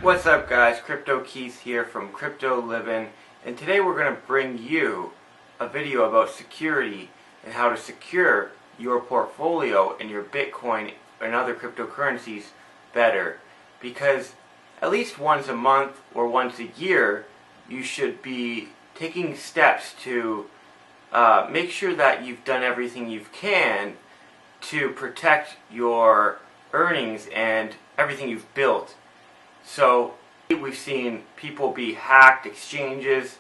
What's up guys, Crypto Keith here from Crypto Livin, and today we're going to bring you a video about security and how to secure your portfolio and your Bitcoin and other cryptocurrencies better. Because at least once a month or once a year you should be taking steps to make sure that you've done everything you can to protect your earnings and everything you've built. So we've seen people be hacked, exchanges,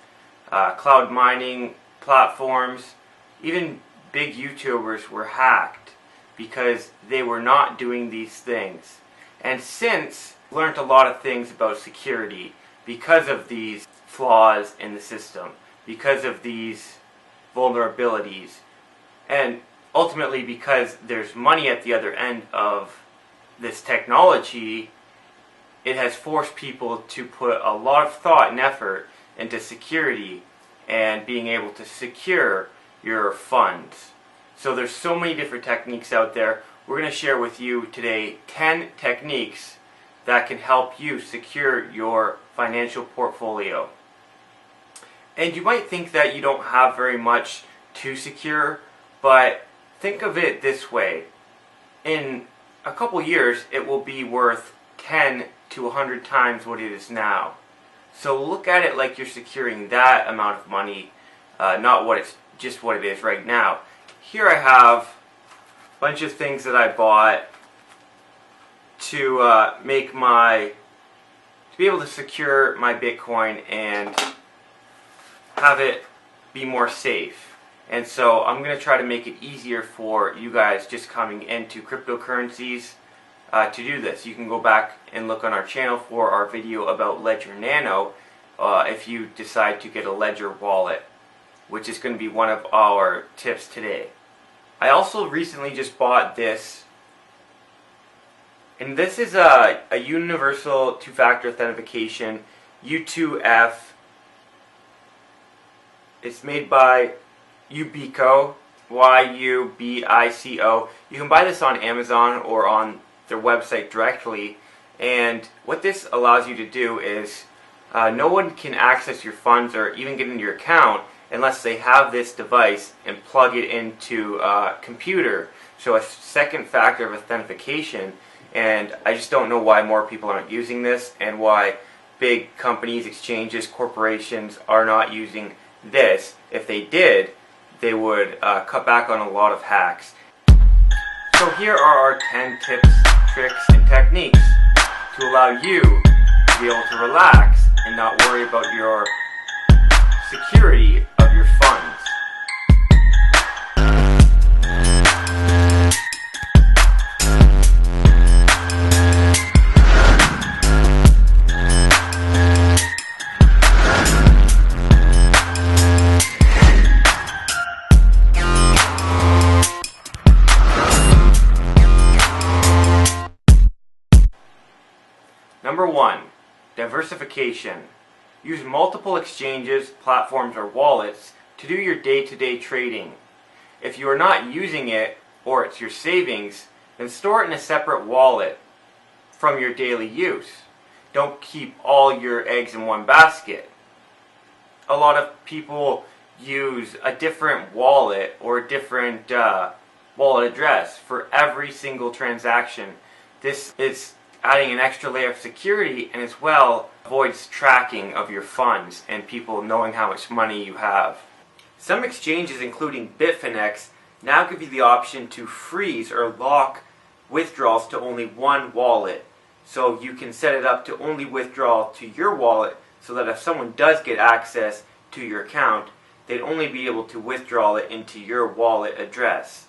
cloud mining platforms, even big YouTubers were hacked because they were not doing these things. And since we've learned a lot of things about security because of these flaws in the system, because of these vulnerabilities, and ultimately because there's money at the other end of this technology, it has forced people to put a lot of thought and effort into security and being able to secure your funds. So there's so many different techniques out there. We're going to share with you today 10 techniques that can help you secure your financial portfolio. And you might think that you don't have very much to secure, but think of it this way. In a couple years, it will be worth 10 to 100 times what it is now. So look at it like you're securing that amount of money, not what it's just what it is right now. Here I have a bunch of things that I bought to be able to secure my Bitcoin and have it be more safe. And so I'm going to try to make it easier for you guys just coming into cryptocurrencies to do this. You can go back and look on our channel for our video about Ledger Nano if you decide to get a Ledger wallet, which is going to be one of our tips today. I also recently just bought this, and this is a universal two-factor authentication, U2F. It's made by Yubico, Y-U-B-I-C-O. You can buy this on Amazon or on their website directly, and what this allows you to do is no one can access your funds or even get into your account unless they have this device and plug it into a computer. So a second factor of authentication, and I just don't know why more people aren't using this and why big companies, exchanges, corporations are not using this. If they did, they would cut back on a lot of hacks. So here are our 10 tips, tricks, and techniques to allow you to be able to relax and not worry about your security of your funds. Number 1, diversification. Use multiple exchanges, platforms, or wallets to do your day-to-day trading. If you are not using it, or it's your savings, then store it in a separate wallet from your daily use. Don't keep all your eggs in one basket. A lot of people use a different wallet or a different wallet address for every single transaction. This is adding an extra layer of security, and as well avoids tracking of your funds and people knowing how much money you have. Some exchanges, including Bitconnect, now give you the option to freeze or lock withdrawals to only one wallet. So you can set it up to only withdraw to your wallet, so that if someone does get access to your account, they'd only be able to withdraw it into your wallet address.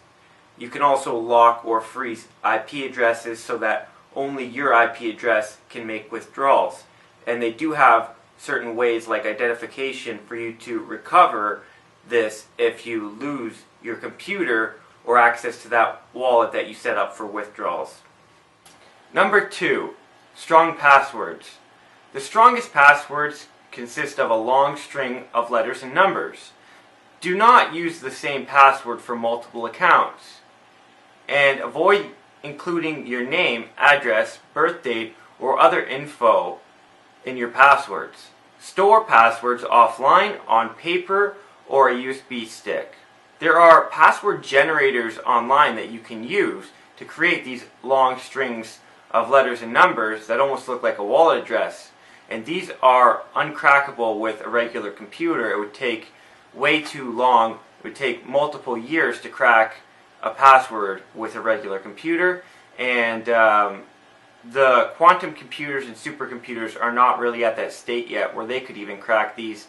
You can also lock or freeze IP addresses so that only your IP address can make withdrawals. And they do have certain ways like identification for you to recover this if you lose your computer or access to that wallet that you set up for withdrawals. Number 2, strong passwords. The strongest passwords consist of a long string of letters and numbers. Do not use the same password for multiple accounts. And avoid including your name, address, birth date, or other info in your passwords. Store passwords offline on paper or a USB stick. There are password generators online that you can use to create these long strings of letters and numbers that almost look like a wallet address. And these are uncrackable with a regular computer. It would take way too long. It would take multiple years to crack a password with a regular computer. And the quantum computers and supercomputers are not really at that state yet where they could even crack these.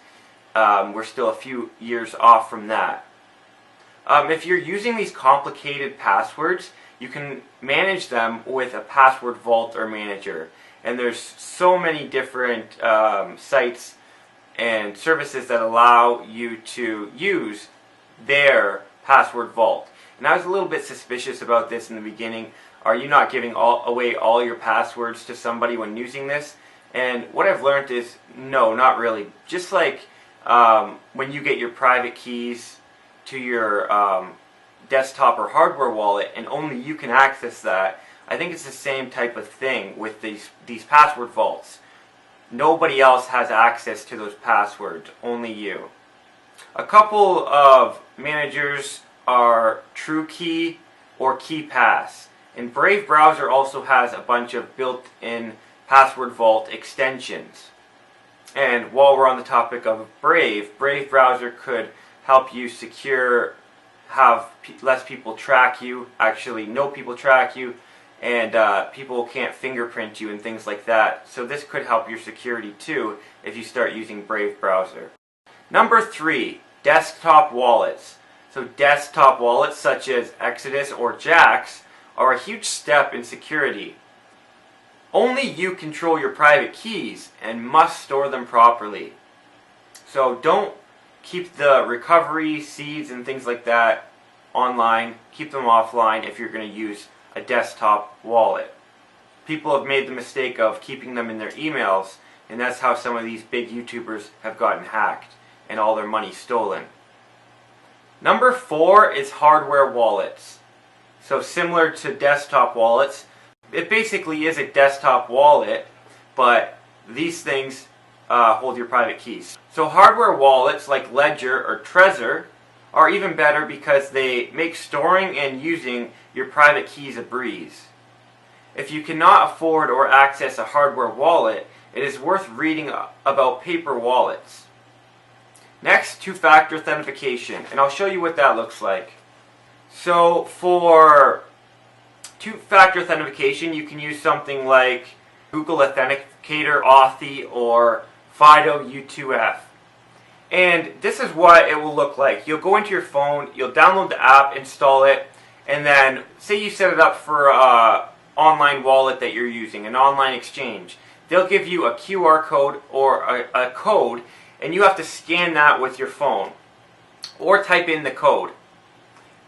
We're still a few years off from that. If you're using these complicated passwords, you can manage them with a password vault or manager. And there's so many different sites and services that allow you to use their password vault. And I was a little bit suspicious about this in the beginning. Are you not giving away all your passwords to somebody when using this? And what I've learned is, no, not really. Just like when you get your private keys to your desktop or hardware wallet and only you can access that, I think it's the same type of thing with these password vaults. Nobody else has access to those passwords, only you. A couple of managers are TrueKey or KeyPass. And Brave browser also has a bunch of built-in password vault extensions. And while we're on the topic of Brave browser could help you secure, have less people track you, actually no people track you, and people can't fingerprint you and things like that. So this could help your security too if you start using Brave browser. Number 3, desktop wallets. So desktop wallets such as Exodus or Jaxx are a huge step in security. Only you control your private keys and must store them properly. So don't keep the recovery seeds and things like that online. Keep them offline if you're going to use a desktop wallet. People have made the mistake of keeping them in their emails, and that's how some of these big YouTubers have gotten hacked and all their money stolen. Number 4 is hardware wallets. So similar to desktop wallets, it basically is a desktop wallet, but these things hold your private keys. So hardware wallets like Ledger or Trezor are even better because they make storing and using your private keys a breeze. If you cannot afford or access a hardware wallet, it is worth reading about paper wallets. Next, two-factor authentication, and I'll show you what that looks like. So for two-factor authentication, you can use something like Google Authenticator, Authy, or FIDO U2F. And this is what it will look like. You'll go into your phone, you'll download the app, install it, and then say you set it up for an online wallet that you're using, an online exchange. They'll give you a QR code or a code, and you have to scan that with your phone or type in the code.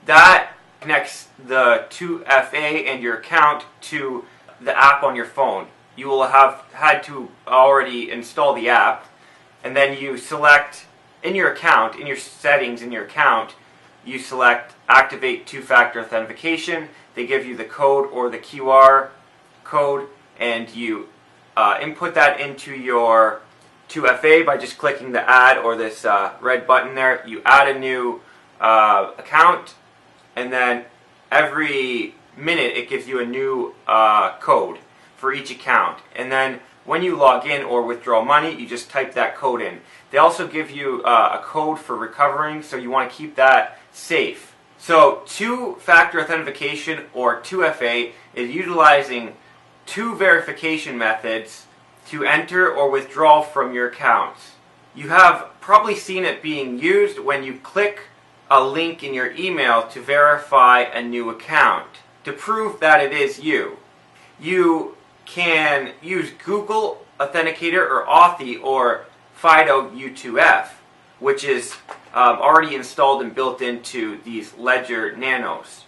That connects the 2FA and your account to the app on your phone. You will have had to already install the app, and then you select in your account, in your settings in your account, you select activate two-factor authentication. They give you the code or the QR code, and you input that into your 2FA by just clicking the add or this red button there. You add a new account, and then every minute it gives you a new code for each account. And then when you log in or withdraw money, you just type that code in. They also give you a code for recovering, so you want to keep that safe. So two-factor authentication or 2FA is utilizing two verification methods to enter or withdraw from your accounts. You have probably seen it being used when you click a link in your email to verify a new account to prove that it is you. You can use Google Authenticator or Authy or FIDO U2F, which is already installed and built into these Ledger Nanos.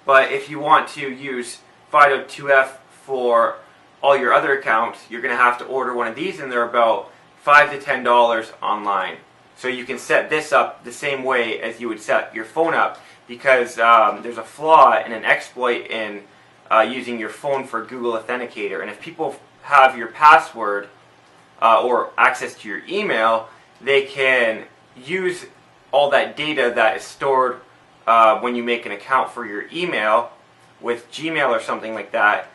But if you want to use FIDO 2F for all your other accounts, you're going to have to order one of these, and they're about $5 to $10 online. So you can set this up the same way as you would set your phone up, because there's a flaw and an exploit in using your phone for Google Authenticator. And if people have your password or access to your email, they can use all that data that is stored when you make an account for your email with Gmail or something like that.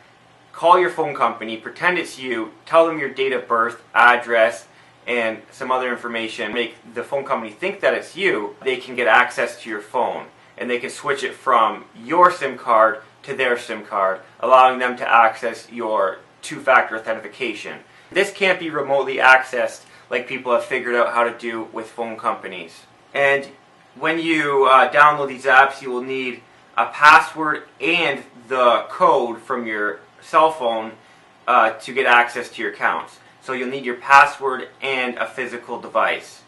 Call your phone company, pretend it's you, tell them your date of birth, address, and some other information. Make the phone company think that it's you. They can get access to your phone, and they can switch it from your SIM card to their SIM card, allowing them to access your two-factor authentication. This can't be remotely accessed like people have figured out how to do with phone companies. And when you download these apps, you will need a password and the code from your cell phone to get access to your accounts. So you'll need your password and a physical device.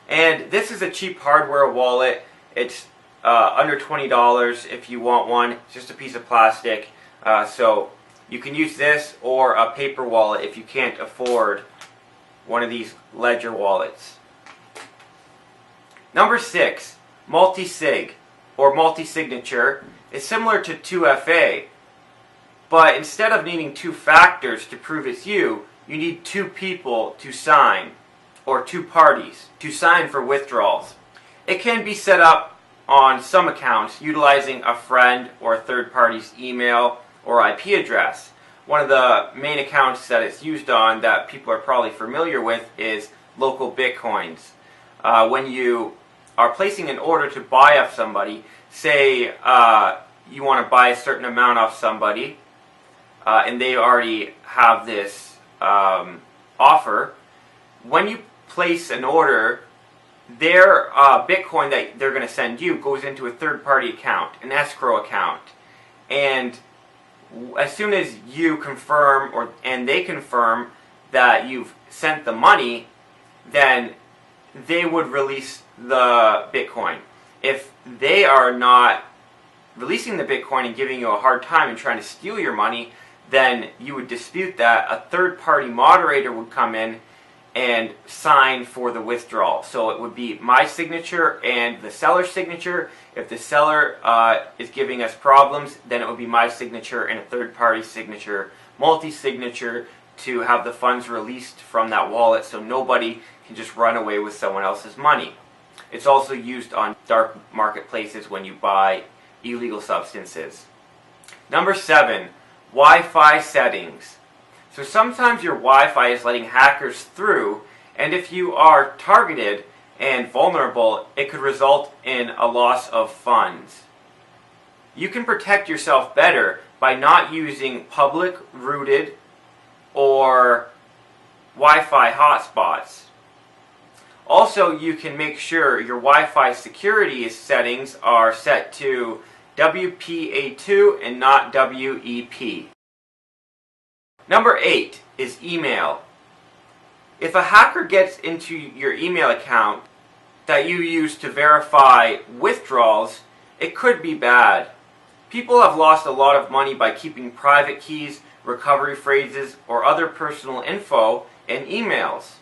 And this is a cheap hardware wallet. It's under $20 if you want one. It's just a piece of plastic. So you can use this or a paper wallet if you can't afford one of these ledger wallets. Number 6, Multisig or multi-signature is similar to 2FA, but instead of needing two factors to prove it's you, you need two people to sign, or two parties to sign for withdrawals. It can be set up on some accounts utilizing a friend or a third party's email or IP address. One of the main accounts that it's used on that people are probably familiar with is local Bitcoins. When you are placing an order to buy off somebody, say you want to buy a certain amount off somebody, and they already have this offer, when you place an order, their Bitcoin that they're going to send you goes into a third-party account, an escrow account. And as soon as you confirm and they confirm that you've sent the money, then they would release the Bitcoin. If they are not releasing the Bitcoin and giving you a hard time and trying to steal your money, then you would dispute that. A third-party moderator would come in and sign for the withdrawal. So it would be my signature and the seller's signature. If the seller is giving us problems, then it would be my signature and a third-party signature, multi-signature, to have the funds released from that wallet so nobody can just run away with someone else's money. It's also used on dark marketplaces when you buy illegal substances. Number 7, Wi-Fi settings. So sometimes your Wi-Fi is letting hackers through, and if you are targeted and vulnerable, it could result in a loss of funds. You can protect yourself better by not using public, rooted, or Wi-Fi hotspots. Also, you can make sure your Wi-Fi security settings are set to WPA2 and not WEP. Number 8 is email. If a hacker gets into your email account that you use to verify withdrawals, it could be bad. People have lost a lot of money by keeping private keys, recovery phrases, or other personal info in emails.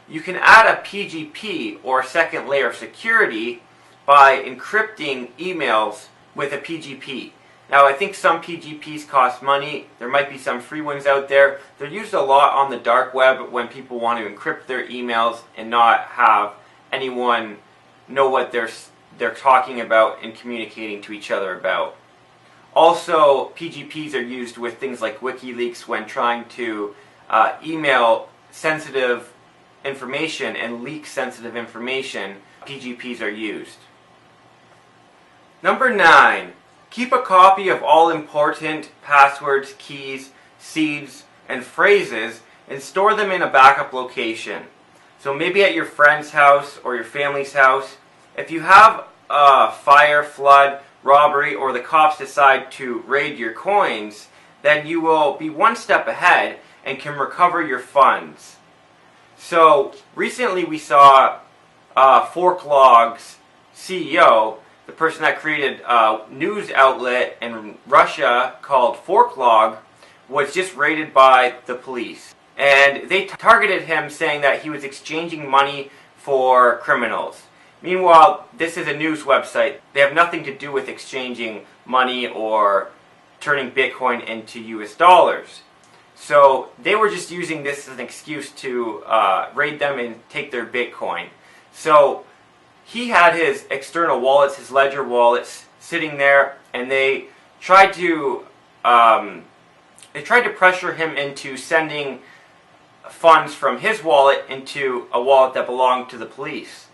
You can add a PGP or second layer of security by encrypting emails with a PGP. Now, I think some PGPs cost money. There might be some free ones out there. They're used a lot on the dark web when people want to encrypt their emails and not have anyone know what they're talking about and communicating to each other about. Also, PGPs are used with things like WikiLeaks when trying to email sensitive information and leak sensitive information. PGPs are used. Number 9. Keep a copy of all important passwords, keys, seeds, and phrases and store them in a backup location. So maybe at your friend's house or your family's house. If you have a fire, flood, robbery, or the cops decide to raid your coins, then you will be one step ahead and can recover your funds. So recently we saw ForkLog's CEO, the person that created a news outlet in Russia called ForkLog, was just raided by the police. And they targeted him saying that he was exchanging money for criminals. Meanwhile, this is a news website. They have nothing to do with exchanging money or turning Bitcoin into US dollars. So they were just using this as an excuse to raid them and take their Bitcoin. So he had his external wallets, his ledger wallets, sitting there, and they tried to pressure him into sending funds from his wallet into a wallet that belonged to the police.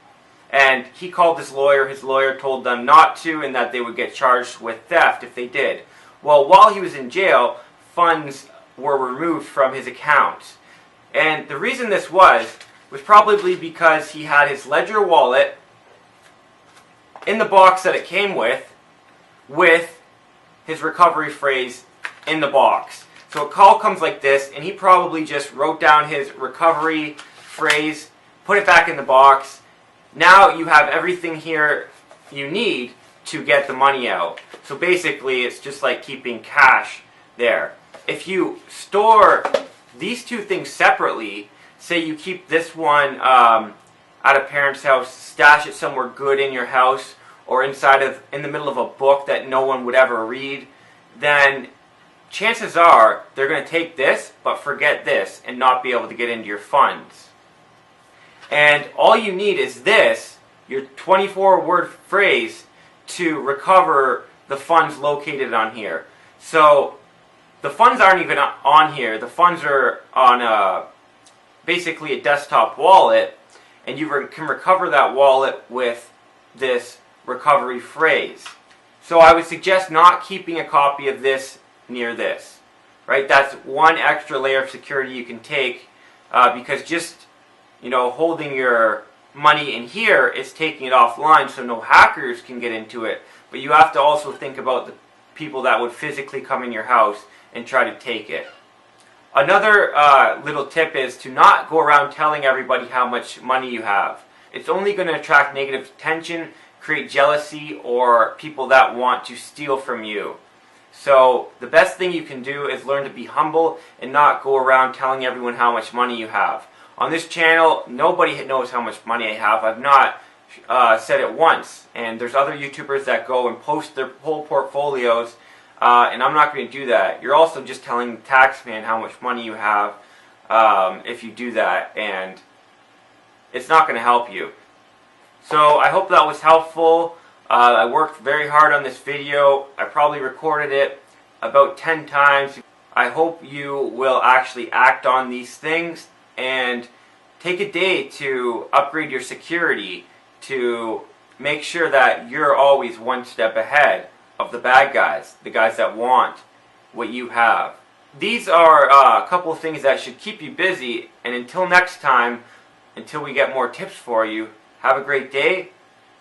And he called his lawyer told them not to, and that they would get charged with theft if they did. Well, while he was in jail, funds were removed from his account. And the reason this was probably because he had his ledger wallet in the box that it came with his recovery phrase in the box. So a call comes like this, and he probably just wrote down his recovery phrase, put it back in the box. Now you have everything here you need to get the money out. So basically it's just like keeping cash there. If you store these two things separately, say you keep this one at a parent's house, stash it somewhere good in your house, or in the middle of a book that no one would ever read, then chances are they're going to take this but forget this and not be able to get into your funds. And all you need is this, your 24-word phrase, to recover the funds located on here. So the funds aren't even on here. The funds are on basically a desktop wallet, and you can recover that wallet with this recovery phrase. So I would suggest not keeping a copy of this near this. Right? That's one extra layer of security you can take, because just holding your money in here is taking it offline so no hackers can get into it. But you have to also think about the people that would physically come in your house and try to take it. Another little tip is to not go around telling everybody how much money you have. It's only going to attract negative attention, create jealousy, or people that want to steal from you. So the best thing you can do is learn to be humble and not go around telling everyone how much money you have. On this channel, nobody knows how much money I have. I've not said it once. And there's other YouTubers that go and post their whole portfolios, and I'm not going to do that. You're also just telling the tax man how much money you have if you do that, and it's not going to help you. So I hope that was helpful. I worked very hard on this video. I probably recorded it about 10 times. I hope you will actually act on these things and take a day to upgrade your security to make sure that you're always one step ahead of the bad guys, the guys that want what you have. These are a couple of things that should keep you busy, and until next time, until we get more tips for you, have a great day.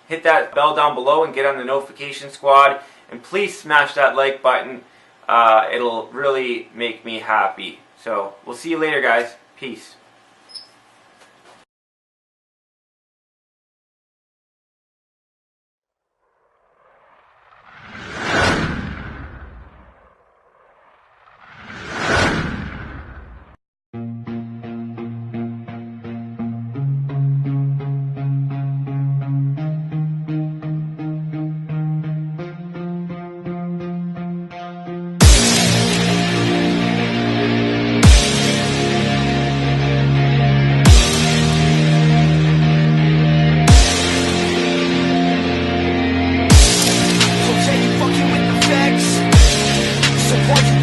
Hit that bell down below and get on the notification squad, and please smash that like button. It'll really make me happy. So we'll see you later, guys. Peace.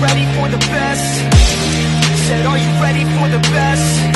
Ready for the best? Said, are you ready for the best?